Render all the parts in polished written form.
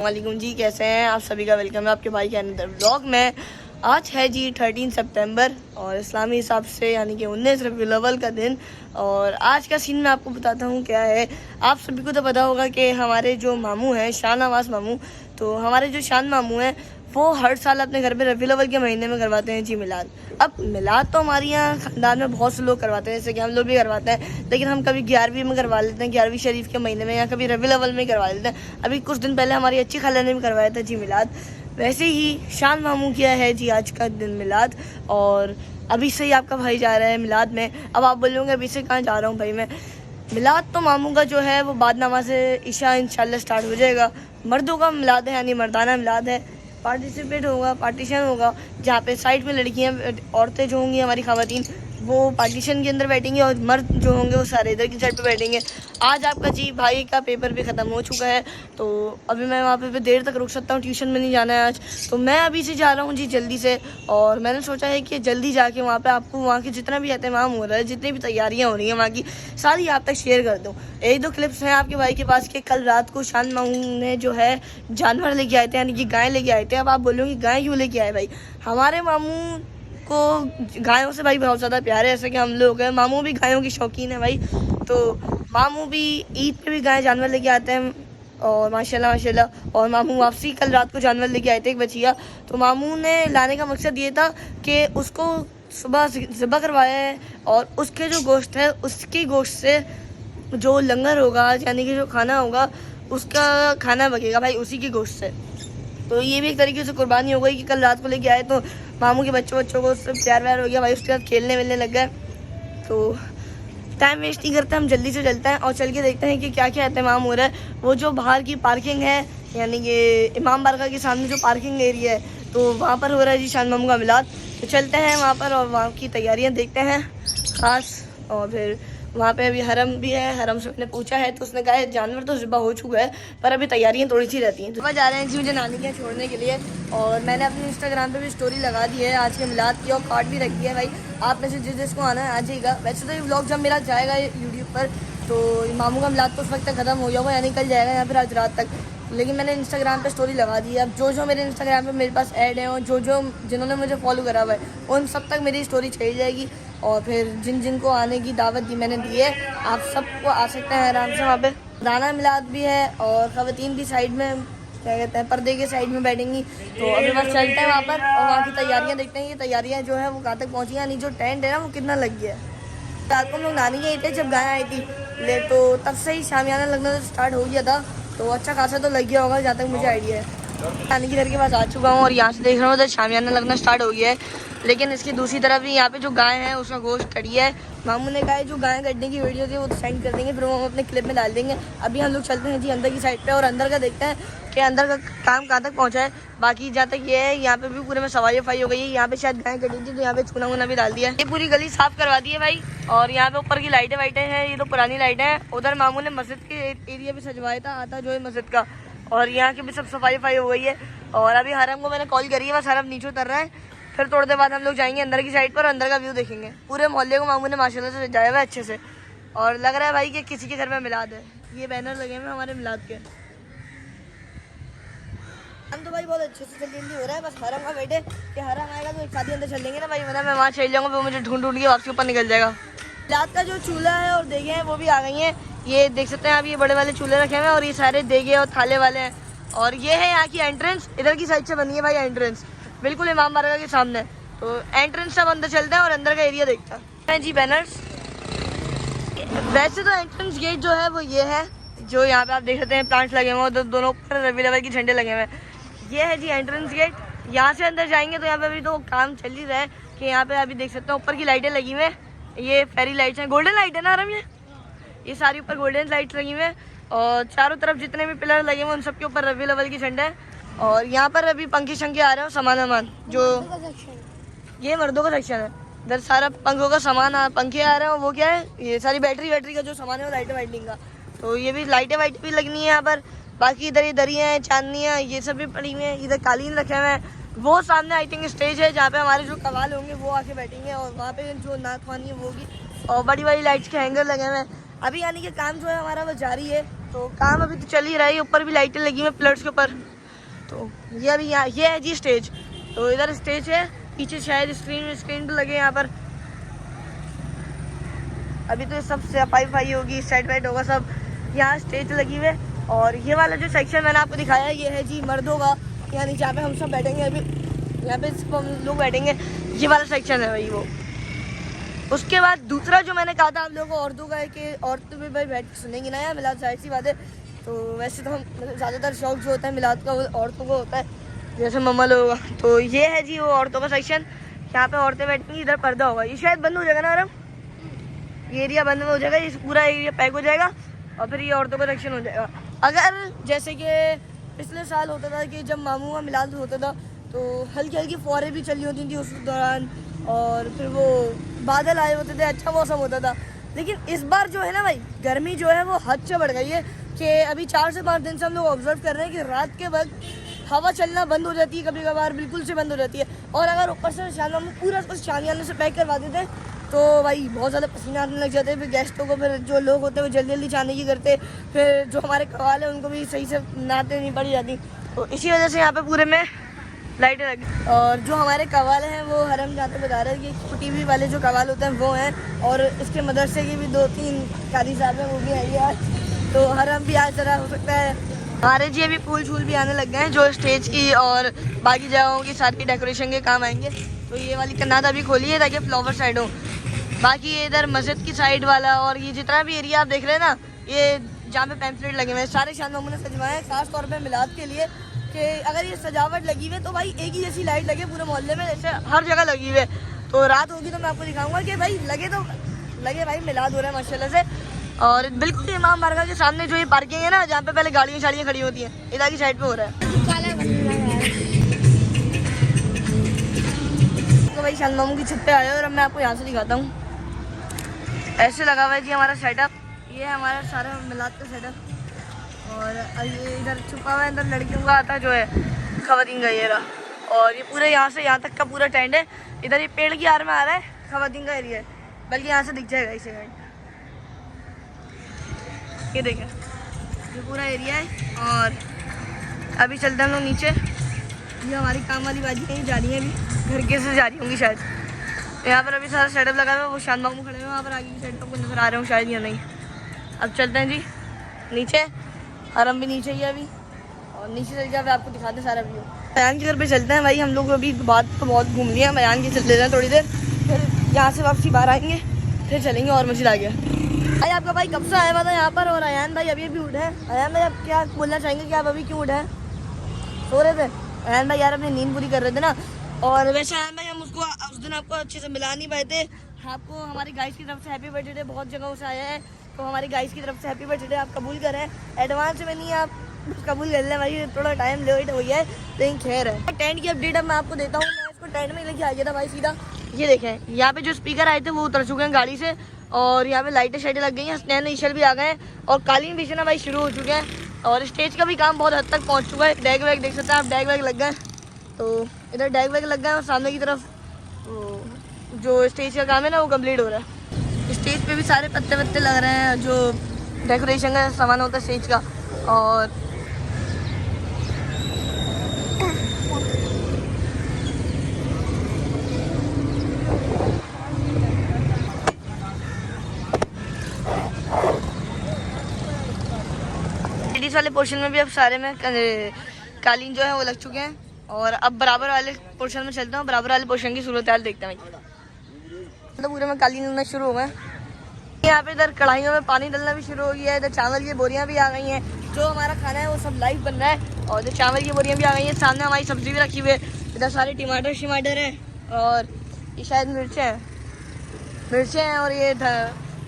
वालेकुम जी, कैसे हैं आप सभी का वेलकम है आपके भाई के अंदर ब्लॉग में। आज है जी 13 सितंबर और इस्लामी हिसाब से यानी कि 19 रबीउल अव्वल का दिन। और आज का सीन मैं आपको बताता हूँ क्या है। आप सभी को तो पता होगा कि हमारे जो मामू हैं शाह नवाज मामू, तो हमारे जो शान मामू हैं वो हर साल अपने घर पे रबीउल अव्वल के महीने में करवाते हैं जी मिलाद। अब मिलाद तो हमारे यहाँ ख़ानदान में बहुत से लोग करवाते हैं, जैसे कि हम लोग भी करवाते हैं, लेकिन हम कभी 11वीं में करवा लेते हैं, 11वीं शरीफ के महीने में, या कभी रबीउल अव्वल में करवा लेते हैं। अभी कुछ दिन पहले हमारी अच्छी खाला ने भी करवाया था जी मिलाद। वैसे ही शान मामू किया है जी आज का दिन मिलाद, और अभी से ही आपका भाई जा रहा है मिलाद में। अब आप बोलोगे अभी से कहाँ जा रहा हूँ भाई मैं। मिलाद तो मामू का जो है वो बाद नमाज से ईशा इंशाल्लाह स्टार्ट हो जाएगा। मर्दों का मिलाद है यानी मर्दाना मिलाद है, पार्टिसिपेट होगा, पार्टीशन होगा, जहाँ पे साइड में लड़कियाँ औरतें जो होंगी हमारी ख़वातीन वो पार्टीशन के अंदर बैठेंगी और मर्द जो होंगे वो सारे इधर की साइड पे बैठेंगे। आज आपका जी भाई का पेपर भी ख़त्म हो चुका है, तो अभी मैं वहाँ पे देर तक रुक सकता हूँ, ट्यूशन में नहीं जाना है आज, तो मैं अभी से जा रहा हूँ जी जल्दी से। और मैंने सोचा है कि जल्दी जाके वहाँ पे आपको वहाँ के जितना भी एहतमाम हो रहा है, जितनी भी तैयारियाँ हो रही हैं वहाँ की, सारी आप तक शेयर कर दूँ। एक दो क्लिप्स हैं आपके भाई के पास के कल रात को शान मामू ने जो है जानवर लेके आए थे, यानी कि गाय लेके आए थे। अब आप बोलोगे गाय क्यों लेके आए भाई। हमारे मामू को गायों से भाई बहुत ज़्यादा प्यार है, जैसे कि हम लोग हैं। मामू भी गायों की शौकीन है भाई, तो मामू भी ईद पे भी गाय जानवर लेके आते हैं, और माशाल्लाह माशाल्लाह। और मामू वापसी कल रात को जानवर लेके आए थे एक बचिया, तो मामू ने लाने का मकसद ये था कि उसको सुबह ज़िबा करवाया है, और उसके जो गोश्त है उसकी गोश्त से जो लंगर होगा यानी कि जो खाना होगा उसका खाना बचेगा भाई उसी की गोश्त से। तो ये भी एक तरीके से कुर्बानी हो गई कि कल रात को लेके आए तो मामू के बच्चों को उससे प्यार व्यार हो गया भाई, उसके बाद खेलने वेलने लग गए। तो टाइम वेस्ट नहीं करते, हम जल्दी से चलते हैं और चल के देखते हैं कि क्या क्या एहतमाम हो रहा है। वो जो बाहर की पार्किंग है यानी कि इमाम बारगाह के सामने जो पार्किंग एरिया है, तो वहाँ पर हो रहा है जी शान मामू का मिलाद। तो चलते हैं वहाँ पर और वहाँ की तैयारियाँ देखते हैं ख़ास। और फिर वहाँ पे अभी हरम भी है, हरम से मैंने पूछा है तो उसने कहा है जानवर तो ज़िबा हो चुका है, पर अभी तैयारियाँ थोड़ी सी रहती हैं। तो जा रहे हैं जी मुझे नानी के यहाँ छोड़ने के लिए, और मैंने अपने इंस्टाग्राम पे भी स्टोरी लगा दी है आज के मिलाद की, और कार्ड भी रखी है भाई। आप में से जिसको आना है आ जाइएगा। वैसे तो ये व्लॉग जब मेरा जाएगा यूट्यूब पर, तो मामू का मिलाद तो उस वक्त तक ख़त्म हो गया होगा, यानी कल जाएगा या फिर आज रात तक, लेकिन मैंने इंस्टाग्राम पे स्टोरी लगा दी है। अब जो मेरे इंस्टाग्राम पे मेरे पास ऐड है और जो जिन्होंने मुझे फॉलो करा हुआ है उन सब तक मेरी स्टोरी चली जाएगी। और फिर जिनको आने की दावत दी मैंने दी है, आप सबको आ सकते हैं आराम से। वहाँ पे दाना मिलाद भी है और ख़वातीन भी साइड में क्या कहते हैं पर्दे के साइड में बैठेंगी। तो अभी बस चलते हैं वहाँ पर और वहाँ की तैयारियाँ देखते हैं। ये तैयारियाँ जो है वो कहाँ तक पहुँची, यानी जो टेंट है ना वो कितना लग गया है। रात को हम लोग नानी के थे जब गाय आई थी ले, तो तब से ही शामियाना लगना स्टार्ट हो गया था, तो अच्छा खासा तो लग गया होगा जहाँ तक मुझे आइडिया है। नानी के घर के पास आ चुका हूँ और यहाँ से देख रहा हूँ तो शामियाना लगना स्टार्ट हो गया है, लेकिन इसकी दूसरी तरफ भी यहाँ पे जो गाय है उसका गोश्त कड़ी है। मामू ने कहा है जो गाय कटने की वीडियो थी वो तो सेंड कर देंगे, फिर वो हम अपने क्लिप में डाल देंगे। अभी हम लोग चलते हैं जी अंदर की साइड पे और अंदर का देखते हैं कि अंदर का काम कहाँ तक पहुँचा है। बाकी जहाँ तक ये है यहाँ पे भी पूरे में सफाई वफाई हो गई है। यहाँ पे शायद गाय कटी थी तो यहाँ पे चूना वूना भी डाल दिया है। ये पूरी गली साफ करवा दी है भाई, और यहाँ पे ऊपर की लाइटें वाइटें हैं, ये तो पुरानी लाइटें हैं। उधर मामू ने मस्जिद के एरिया भी सजवाया था आता जो है मस्जिद का, और यहाँ की भी सब सफाई वफाई हो गई है। और अभी हरम को मैंने कॉल करी है, बस हरम नीचे उतर रहा है, फिर थोड़ी देर बाद हम लोग जाएंगे अंदर की साइड पर, अंदर का व्यू देखेंगे। पूरे मोहल्ले को मामू ने माशाल्लाह से सजाया हुआ है अच्छे से, और लग रहा है भाई कि किसी के घर में मिलाद है। ये बैनर लगे हुए हमारे मिलाद के। हम तो भाई बहुत अच्छे से जल्दी हो रहा है, बस हरम का वेट है कि हरम आएगा तो एक साथ ही अंदर चल देंगे ना भाई, वरना मैं वहाँ चल जाऊँगा वो मुझे ढूंढ के वापसी ऊपर निकल जाएगा। मिलाद का जो चूल्हा है और देगे हैं वो भी आ गई हैं, ये देख सकते हैं आप, ये बड़े वाले चूल्हे रखे हुए हैं और ये सारे देगे और थाले वाले हैं। और ये है यहाँ की एंट्रेंस, इधर की साइड से बनी है भाई एंट्रेंस, बिल्कुल इमाम बारगाह के सामने। तो एंट्रेंस सब अंदर चलते हैं और अंदर का एरिया देखते हैं जी। बैनर्स वैसे तो एंट्रेंस गेट जो है वो ये है, जो यहाँ पे आप देख सकते हैं प्लांट्स लगे हुए हैं, दोनों पर रबीउल अव्वल के झंडे लगे हुए हैं। ये है जी एंट्रेंस गेट। यहाँ से अंदर जाएंगे तो यहाँ पे अभी तो काम चल ही रहा है कि यहाँ पे अभी देख सकते हैं ऊपर की लाइटें लगी हुई हैं, ये फेरी लाइट्स हैं, गोल्डन लाइट है ना आराम, ये सारी ऊपर गोल्डन लाइट्स लगी हुई हैं, और चारों तरफ जितने भी पिलर लगे हुए उन सबके ऊपर रबीउल अव्वल की झंडे हैं। और यहाँ पर अभी पंखे शंखे आ रहे हैं, सामान जो ये मर्दों का सेक्शन है, इधर सारा पंखों का सामान पंखे आ रहे हैं। वो क्या है, ये सारी बैटरी का जो सामान है वो लाइटें वाइटिंग का, तो ये भी लाइटें वाइट भी लगनी है यहाँ पर। बाकी इधर ये दरियाँ हैं, चांदनियाँ ये सब भी पड़ी हुई हैं, इधर कालीन रखे हुए हैं। वो सामने आई थिंक स्टेज है जहाँ पे हमारे जो कवाल होंगे वो आके बैठेंगे, और वहाँ पे जो नात खानी है वो होगी, और बड़ी बड़ी लाइट्स के हैंगर लगे हुए हैं। अभी यानी कि काम जो है हमारा वो जारी है, तो काम अभी तो चल ही रहा है, ऊपर भी लाइटें लगी हुई पिलर्स के ऊपर। तो ये अभी यहाँ ये है जी स्टेज। तो इधर स्टेज है, पीछे शायद स्क्रीन भी लगे यहाँ पर। अभी तो सब सफाई होगी, इस साइड वाइड होगा सब। यहाँ स्टेज लगी हुई है। और ये वाला जो सेक्शन मैंने आपको दिखाया है, ये है जी मर्दों का, यानी जहाँ पे हम सब बैठेंगे। अभी यहाँ पे हम लोग बैठेंगे, ये वाला सेक्शन है भाई वो। उसके बाद दूसरा जो मैंने कहा था आप लोगों को औरतों का है कि औरतें भी भाई बैठ के सुनेंगी ना यार मिलाद, जाहिर सी बात है। तो वैसे तो हम ज़्यादातर शौक जो होता है मिलाद का वो औरतों को होता है, जैसे मम्मा लोगों का। तो ये है जी वो औरतों का सेक्शन, यहाँ पे औरतें बैठेंगी। इधर पर्दा होगा, ये शायद बंद हो जाएगा ना आराम, ये एरिया बंद हो जाएगा, ये पूरा एरिया पैक हो जाएगा और फिर ये औरतों का सेक्शन हो जाएगा। अगर जैसे कि पिछले साल होता था कि जब मामू का मिलाद होता था तो हल्की हल्की फौरें भी चली होती थी उस दौरान, और फिर वो बादल आए होते थे, अच्छा मौसम होता था। लेकिन इस बार जो है ना भाई, गर्मी जो है वो हद से बढ़ गई है कि अभी 4 से 5 दिन से हम लोग ऑब्जर्व कर रहे हैं कि रात के वक्त हवा चलना बंद हो जाती है, कभी कभार बिल्कुल से बंद हो जाती है। और अगर ऊपर से शाम में पूरा कुछ शामियाने से पैक करवा देते तो भाई बहुत ज़्यादा पसीने आने लग जाते हैं। फिर गेस्टों को, फिर जो लोग होते हैं वो जल्दी जल्दी जाने की करते, फिर जो हमारे कवाल है उनको भी सही से नहाते नहीं पड़ी जाती। तो इसी वजह से यहाँ पे पूरे में लाइटें लगी। और जो हमारे कवाल हैं वो हरम जहाँ पे बता रहे हैं कि टीवी वाले जो कवाल होते हैं वो हैं, और इसके मदरसे की भी 2-3 कारी साहब हैं, वो भी आएंगे आज। तो हरम भी आज ज़रा हो सकता है। हमारे जी अभी फूल छूल भी आने लग गए हैं जो स्टेज की और बाकी जगहों की सारी डेकोरेशन के काम आएंगे। तो ये वाली कन्नात अभी खोली है ताकि फ्लावर साइड हो। बाकी ये इधर मस्जिद की साइड वाला और ये जितना भी एरिया आप देख रहे हैं ना, ये जहाँ पे पैम्फलेट लगे हुए हैं सारे शान मामू ने सजवाए हैं खास तौर पे मिलाद के लिए, कि अगर ये सजावट लगी हुई है तो भाई एक ही जैसी लाइट लगे पूरे मोहल्ले में, जैसे हर जगह लगी हुई है। तो रात होगी तो मैं आपको दिखाऊंगा कि भाई लगे भाई मिलाद हो रहा है माशाल्लाह से। और बिल्कुल इमाम बारगाह के सामने जो ये पार्किंग है ना, जहाँ पे पहले गाड़ियाँ शाड़ियाँ खड़ी होती हैं, इधर की साइड पे हो रहा है। तो भाई शान मामू की छत पे आए और अब मैं आपको यहाँ से दिखाता हूँ। ऐसे लगा हुआ है जी हमारा सेटअप, ये है हमारा सारा मिलाद का सेटअप। और ये इधर छुपा हुआ है, अंदर लड़कियों का आता जो है खवातीन का ये रहा। और ये पूरे यहाँ से यहाँ तक का पूरा टेंट है। इधर ये पेड़ की आड़ में आ रहा है, खवातीन का एरिया है, बल्कि यहाँ से दिख जाएगा इसे। ये देखें ये पूरा एरिया है। और अभी चलते हैं हम लोग नीचे। ये हमारी काम वाली बाजी कहीं जा रही है, अभी घर के से जा रही होंगी शायद। यहाँ पर अभी सारा सेटअप लगा हुआ है, वो शान मामू खड़े हुए हैं वहाँ पर, आगे की साइड पर नजर आ रहे हूँ शायद या नहीं। अब चलते हैं जी नीचे, हरम भी नीचे ही है अभी, और नीचे चल जाए आपको दिखाते हैं सारा व्यू। बयान के घर पे चलते हैं भाई, हम लोग अभी बात तो बहुत घूम लिया, बयान के चल लेते हैं थोड़ी देर, फिर यहाँ से वापसी बाहर आएंगे, फिर चलेंगे और मस्जिद आ गया। भाई आपका भाई कब से आया हुआ था यहाँ पर, और अयान भाई अभी उठे हैं। अयान भाई आप क्या बोलना चाहेंगे कि आप अभी क्यों उठे हैं? सो रहे थे अयान भाई? यार अपनी नींद पूरी कर रहे थे ना। और वैसे अयान भाई हम उसको उस दिन आपको अच्छे से मिला नहीं पाए थे। आपको हमारी गाइस की तरफ से हैप्पी बर्थडे, बहुत जगहों से आया है, तो हमारी गाइस की तरफ से हैप्पी बर्थडे आप कबूल करें एडवांस में, नहीं आप कबूल कर लें भाई, थोड़ा टाइम लेट हो गया है लेकिन खैर है। टेंट की अपडेट अब मैं आपको देता हूँ। मैं इसको टेंट में लेके आ गया था भाई सीधा। ये देखें यहाँ पे जो स्पीकर आए थे वो उतर चुके हैं गाड़ी से, और यहाँ पे लाइटें शाइटें लग गई हैं, स्टैंड ईशल भी आ गए हैं, और कालीन बिछना भाई शुरू हो चुके हैं। और स्टेज का भी काम बहुत हद तक पहुँच चुका है। डैग वैग देख सकते हैं आप, डैग वैग लग गए, तो इधर डैग वैग लग गए, और सामने की तरफ तो जो स्टेज का काम है ना वो कम्प्लीट हो रहा है। स्टेज पे भी सारे पत्ते वत्ते लग रहे हैं, जो डेकोरेशन का सामान होता है स्टेज का। और लेडीज वाले पोर्शन में भी अब सारे में कालीन जो है वो लग चुके हैं। और अब बराबर वाले पोर्शन में चलता हूँ, बराबर वाले पोर्शन की सूरत हाल देखते हैं भाई। मतलब पूरे में कालीन लगना शुरू हो गए। यहाँ पे इधर कढ़ाइयों में पानी डलना भी शुरू हो गया है। इधर चावल की बोरियां भी आ गई हैं, जो हमारा खाना है वो सब लाइव बन रहा है। और इधर चावल की बोरियां भी आ गई हैं, सामने हमारी सब्जी भी रखी हुई है। इधर सारे टमाटर हैं, और ये शायद मिर्चें हैं, और ये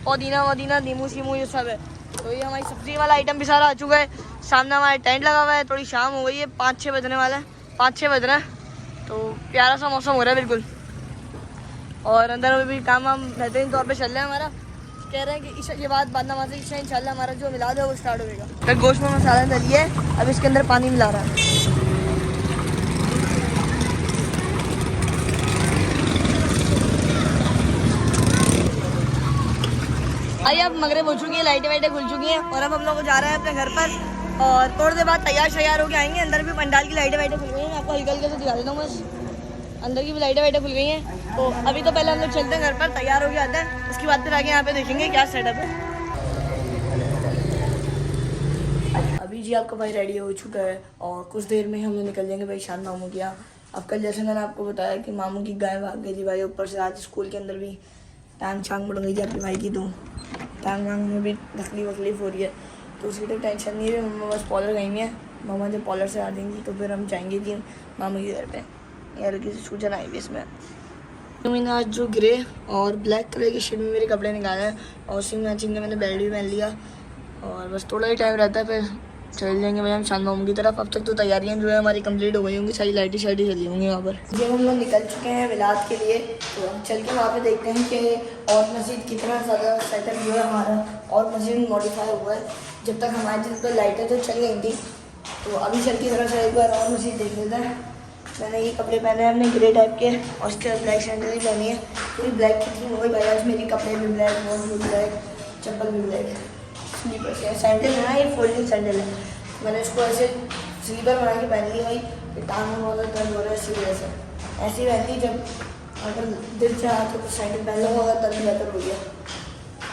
पुदीना नींबू शीमू ये सब है। तो ये हमारी सब्जी वाला आइटम भी सारा आ चुका है। सामने हमारा टेंट लगा हुआ है। थोड़ी शाम हो गई है, 5-6 बजने वाला है, 5-6 बज रहे हैं, तो प्यारा सा मौसम हो रहा है बिल्कुल। और अंदर में भी काम हम बेहतरीन तौर पे चल रहा है हमारा। कह रहे हैं कि ईशा के बाद नमाज़ ईशा इंशाल्लाह हमारा जो मिलाद है वो स्टार्ट होगा। फिर गोश्त में मसाला डालिए, अब इसके अंदर पानी मिला रहा है। आइए अब मगरिब हो चुकी है, लाइटें वाइटें खुल चुकी हैं और अब हम लोग जा रहे हैं अपने घर पर और थोड़ी देर बाद तैयार हो के आएंगे। अंदर भी पंडाल की लाइटें वाइटें खुल गई हैं, मैं आपको हल्का हल्का से दिखा देता हूँ बस। अंदर की भी लाइटें वाइटें खुल गई हैं। तो अभी तो पहले हम लोग चलते हैं घर पर, तैयार हो के आते हैं, उसके बाद फिर आगे यहाँ पे देखेंगे क्या सेटअप है। अभी जी आपका भाई रेडी हो चुका है और कुछ देर में हम लोग निकल जाएंगे भाई शान मामू के यहाँ। अब कल जैसे मैंने आपको बताया कि मामू की गाय भाग गई थी भाई, ऊपर से आज स्कूल के अंदर भी टांग छांग बढ़ गई थी आपके भाई की, तो टांग वांग में भी तकलीफ हो रही है, तो उसकी तो टेंशन नहीं है। मम्मा बस पॉलर गई है, मामा जब पॉलर से आ देंगी तो फिर हम जाएंगे जी मामू के घर पे। यार किसी सूचना आई भी इसमें। तो मैंने आज जो ग्रे और ब्लैक कलर के शेड में मेरे कपड़े निकाले हैं और उसी मैचिंग का मैंने बेल्ट भी पहन लिया और बस थोड़ा ही टाइम रहता है फिर चल जाएंगे भाई हम शान मामू की तरफ। अब तक तो तैयारियां जो है हमारी कंप्लीट हो गई होंगी, सारी लाइटें शाइटें चली होंगी वहाँ पर। जब हम लोग निकल चुके हैं विलाद के लिए तो हम चल के वहाँ पे देखते हैं कि और मस्जिद कितना ज़्यादा सेटअप जो है हमारा और मस्जिद मॉडिफाई हुआ है। जब तक हमारे जिन पर लाइटें तो चल गई थी, तो अभी चल के थोड़ा सा एक बार और मस्जिद देख लेते हैं। मैंने ये कपड़े पहने हैं अपने ग्रे टाइप के और उसके बाद ब्लैक सैंडल भी पहनी है, पूरी ब्लैक की थी वही भाई। आज मेरी कपड़े भी ब्लैक, वॉच भी ब्लैक, चप्पल भी ब्लैक, स्लीपर के सैंडल है ना, ये फोल्डिंग सैंडल है। मैंने इसको ऐसे स्लीपर बना के पहन ली भाई, टांग में बहुत दर्द हो रहा है इसी वजह से। ऐसी रहती जब अगर दिल से आता तो सैंडल पहन लूँगा अगर तब बेहतर हो गया।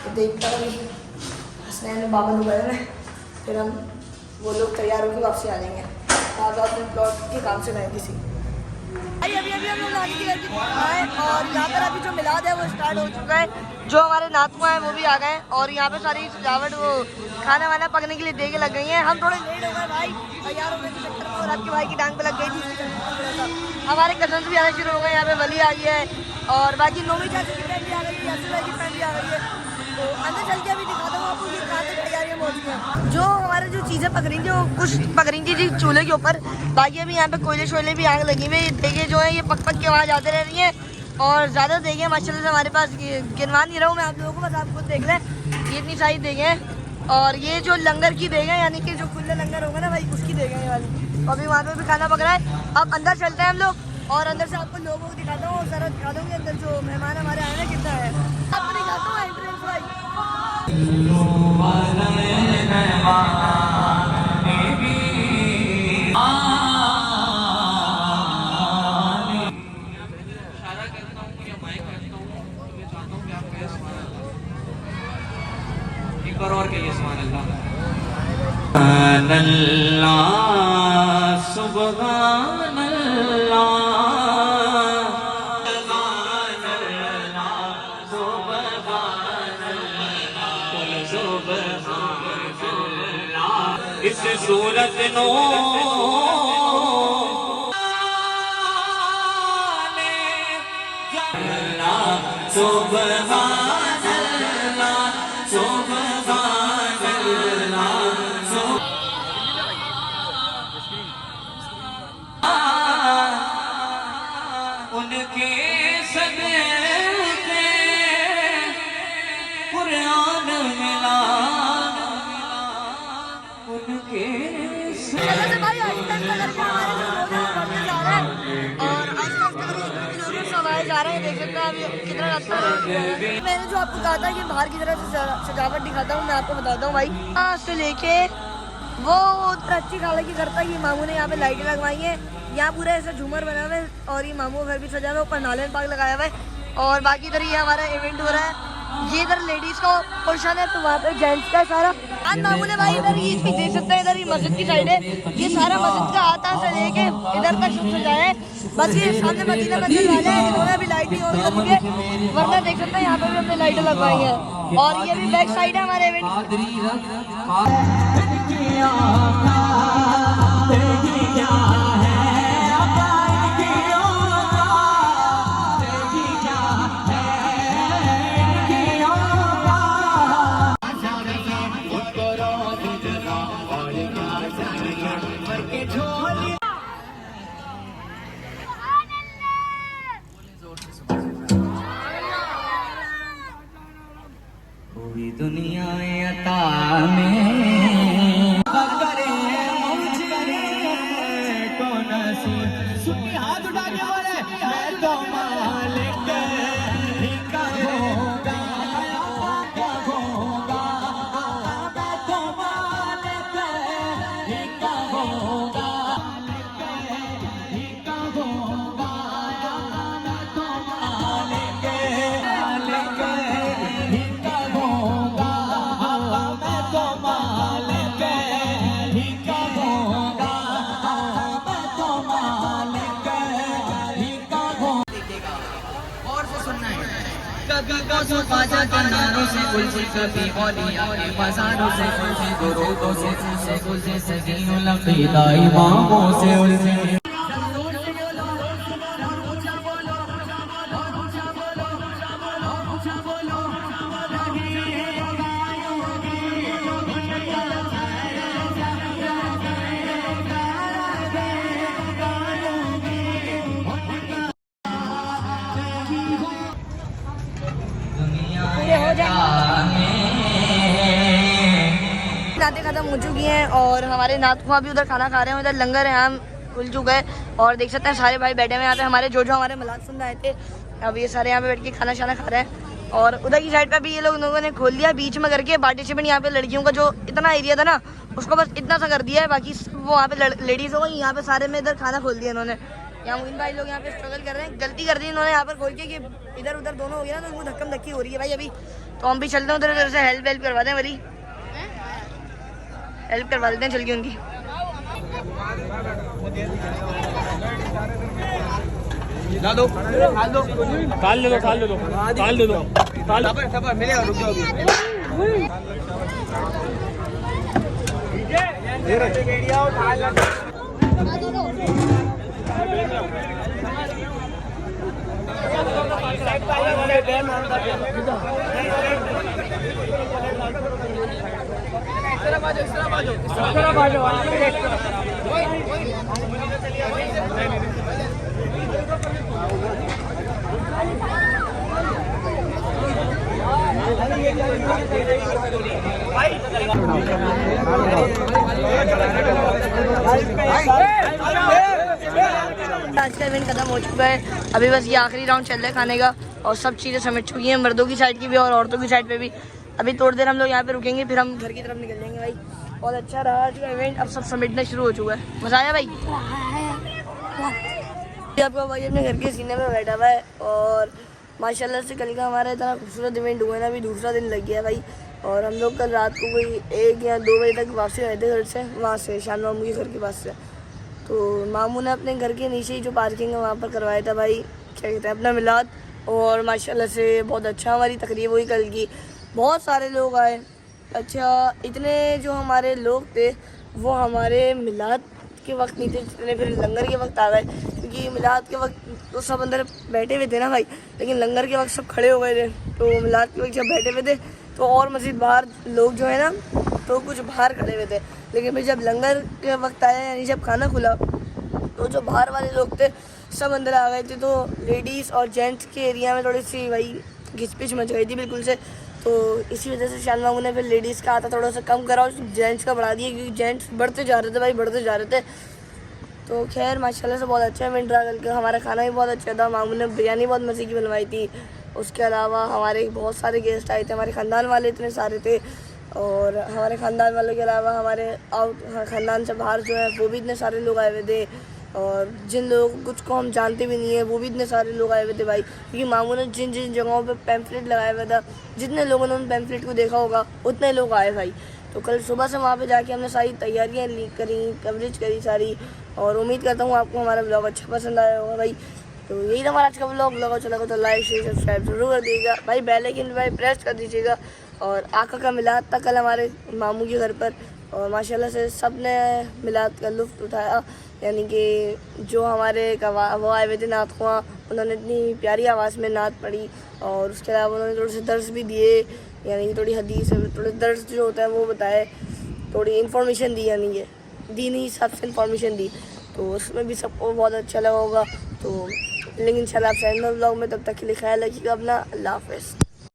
तो देखता अभी हंसने में बाबा लोग गए हैं, फिर हम वो लोग तैयार होकर वापसी आ जाएंगे। आप अपने प्लॉट के काम से गए किसी अभी हम लोग नानी के घर की आए और यहाँ पर अभी जो मिलाद है वो स्टार्ट हो चुका है। जो हमारे नातुआ हैं वो भी आ गए हैं और यहाँ पे सारी सजावट वो खाना वाना पकने के लिए दे के लग गई हैं। हम थोड़े लेट हो गए भाई तैयार होने के चक्कर में और आपके भाई की टांग पे लग गई थी। हमारे कजन्स भी आना शुरू हो गए, यहाँ पे वली आ गई है और बाकी नोमी चाची की फ्रेंड भी आ गई है, यासिर भाई की फ्रेंड भी आ गई है। तो अंदर चल के अभी दिखाता हूँ आपको ये कहाँ तक तैयारियाँ पहुँच हैं। जो हमारे जो चीज़ें पक रही थी वो कुछ पक रही थी जी चूल्हे के ऊपर, बाकी अभी यहाँ पे कोयले शोले भी आग लगी हुई। देखे जो है ये पक पक के आवाज़ आते रह रही है और ज़्यादा देखें माशाल्लाह से हमारे पास गिनवा नहीं रहा हूँ मैं आप लोगों को, बस आप खुद देख लें ये इतनी सारी देखें। और ये जो लंगर की देखें यानी कि जो खुले लंगर होगा ना भाई उसकी देखें ये वाली। अभी वहाँ पे भी खाना पक रहा है। अब अंदर चलते हैं हम लोग और अंदर से आपको लोगों को दिखाता हूँ और ज़रा दिखा दूँगी अंदर जो मेहमान हमारे आए हैं कितना है। आपको दिखाता हूँ एंट्रेंस भाई। और के लिए सुभान अल्लाह सुभान अल्लाह इस सूरत नो उनके सदके कुरान मिला उनके जा रहे हैं, देख सकते हैं अभी कितना रास्ता है। मैंने जो आपको कहा था कि बाहर की तरफ से सजावट दिखाता हूँ मैं आपको बताता हूँ भाई। यहाँ से लेके वो उधर अच्छी खाला की घर तक ये मामू ने यहाँ पे लाइटें लगवाई हैं। यहाँ पूरा ऐसा झूमर बना हुआ है और ये मामू का घर भी सजा हुआ है, ऊपर नालन पार्क लगाया हुआ है और बाकी इधर ये हमारा इवेंट हो रहा है। ये इधर लेडीज का पोर्शन है तो वहाँ पे जेंट्स का सारा। आज मामू ने भाई इधर ये देख सकते हैं, इधर ये मस्जिद की साइड है, ये सारा मस्जिद का आता से लेके इधर तक सब सजाया है। बस ये सामने मदीना मस्जिद वाले हैं, इन्होंने अभी लाइटिंग ऑन कर दी है, वरना देख सकते हैं यहाँ पे भी हमने लाइटें लगवाई है और ये भी बैक साइड है हमारे इवेंट। पूरी दुनिया अता में कौन सुनी हाथ उठा के बोले मैं तो मालिक को सुपाजा के नारों से गुलजी कभी औलिया के मज़ारों से गुलजी दुरूदों से गुलजी सजीनुल अक़ीदा इमामों से उलझे नाते खत्म हो चुकी हैं और हमारे नात खुआ भी उधर खाना खा रहे हैं। उधर लंगर है, हम खुल चुका है और देख सकते हैं सारे भाई बैठे हुए यहाँ पे। हमारे जो हमारे मिलाद सुनने आए थे, अब ये सारे यहाँ पे बैठ के खाना शाना खा रहे हैं। और उधर की साइड पे भी ये लोगों ने खोल दिया बीच में करके पार्टिसिपेंट। यहाँ पे लड़कियों का जो इतना एरिया था ना, उसको बस इतना सा कर दिया है, बाकी वो वहाँ पे लेडीज हो गई। यहाँ पे सारे में इधर खाना खोल दिया इन्होंने। यहाँ मुइन भाई लोग यहाँ पे स्ट्रगल कर रहे हैं, गलती कर दी इन्होंने यहाँ पर खोल के कि इधर उधर दोनों हो गया ना, तो वो धक्कम धक्की हो रही है भाई अभी। तो हम भी चलते हैं उधर, उधर से हेल्प करवा दें, मेरी हेल्प करवा देते हैं चल के उनकी। आज का इवेंट खत्म हो चुका है, अभी बस ये आखिरी राउंड चल रहा है खाने का और सब चीज़ें समेट चुकी हैं, मर्दों की साइड की भी और औरतों की साइड पे भी। अभी थोड़ी देर हम लोग यहाँ पे रुकेंगे, फिर हम घर की तरफ निकल जाएंगे भाई। बहुत अच्छा रहा आज का इवेंट, अब सब समेटना शुरू हो चुका है। मजा आया भाई? आपका भाई अपने घर के सीने में बैठा हुआ है और माशाल्लाह से कल का हमारा इतना खूबसूरत इवेंट हुआ है ना, अभी दूसरा दिन लग गया भाई। और हम लोग कल रात को कोई 1 या 2 बजे तक वापसी आए थे घर से, वहाँ से शान मामू के घर के पास से। तो मामू ने अपने घर के नीचे ही जो पार्किंग है वहाँ पर करवाया था भाई, क्या कहते हैं, अपना मिलाद। और माशाल्लाह से बहुत अच्छा हमारी तकरीब हुई कल की, बहुत सारे लोग आए। अच्छा, इतने जो हमारे लोग थे वो हमारे मिलाद के वक्त नहीं थे जितने फिर लंगर के वक्त आ गए, क्योंकि मिलाद के वक्त तो सब अंदर बैठे हुए थे ना भाई, लेकिन लंगर के वक्त सब खड़े हो गए थे। तो मिलाद के वक्त जब बैठे हुए थे तो और मज़ीद बाहर लोग जो है ना, तो कुछ बाहर खड़े हुए थे। लेकिन फिर जब लंगर के वक्त आया, यानी जब खाना खुला, तो जो बाहर वाले लोग थे सब अंदर आ गए थे। तो लेडीज़ और जेंट्स के एरिया में थोड़ी सी भाई घिचपिच मच गई थी बिल्कुल से। तो इसी वजह से शान मामू ने फिर लेडीज़ का आता थोड़ा सा कम करा और जेंट्स का बढ़ा दिया, क्योंकि जेंट्स बढ़ते जा रहे थे भाई, बढ़ते जा रहे थे। तो खैर माशाल्लाह से बहुत अच्छा इवेंट रहा कल का। हमारा खाना भी बहुत अच्छा था, मामू ने बिरयानी बहुत मज़े की बनवाई थी। उसके अलावा हमारे बहुत सारे गेस्ट आए थे, हमारे ख़ानदान वाले इतने सारे थे। और हमारे ख़ानदान वालों के अलावा हमारे ख़ानदान से बाहर जो है वो भी इतने सारे लोग आए हुए थे। और जिन लोग कुछ को हम जानते भी नहीं है वो भी इतने सारे लोग आए हुए थे भाई, क्योंकि मामू ने जिन जिन जगहों पे पैम्फलेट लगाया हुआ था, जितने लोगों ने उन पैम्फलेट को देखा होगा उतने लोग आए भाई। तो कल सुबह से वहाँ पे जाके हमने सारी तैयारियाँ करी, कवरेज करी सारी। और उम्मीद करता हूँ आपको हमारा ब्लॉग अच्छा पसंद आया होगा भाई। तो यही था हमारा आज का ब्लॉग अच्छा लगा तो लाइक शेयर सब्सक्राइब जरूर कर दीजिएगा भाई, बेल आइकन भाई प्रेस कर दीजिएगा। और आका का मिलाद था कल हमारे मामू के घर पर, और माशाल्लाह से सब ने मिलाद का लुत्फ़ उठाया। यानी कि जो हमारे वो आए हुए थे नात ख़्वां, उन्होंने इतनी प्यारी आवाज़ में नात पढ़ी। और उसके अलावा उन्होंने थोड़े से दर्स भी दिए, यानी कि थोड़ी हदीस, थोड़े दर्स जो होता है वो बताए, थोड़ी इन्फॉर्मेशन दी, यानी कि दीनी हिसाब से इन्फॉर्मेशन दी। तो उसमें भी सबको बहुत अच्छा लगा होगा। तो लेकिन इंशाल्लाह आप ब्लॉग में, तब तक के लिए ख्याल रखिएगा अपना। अल्लाह हाफ़िज़।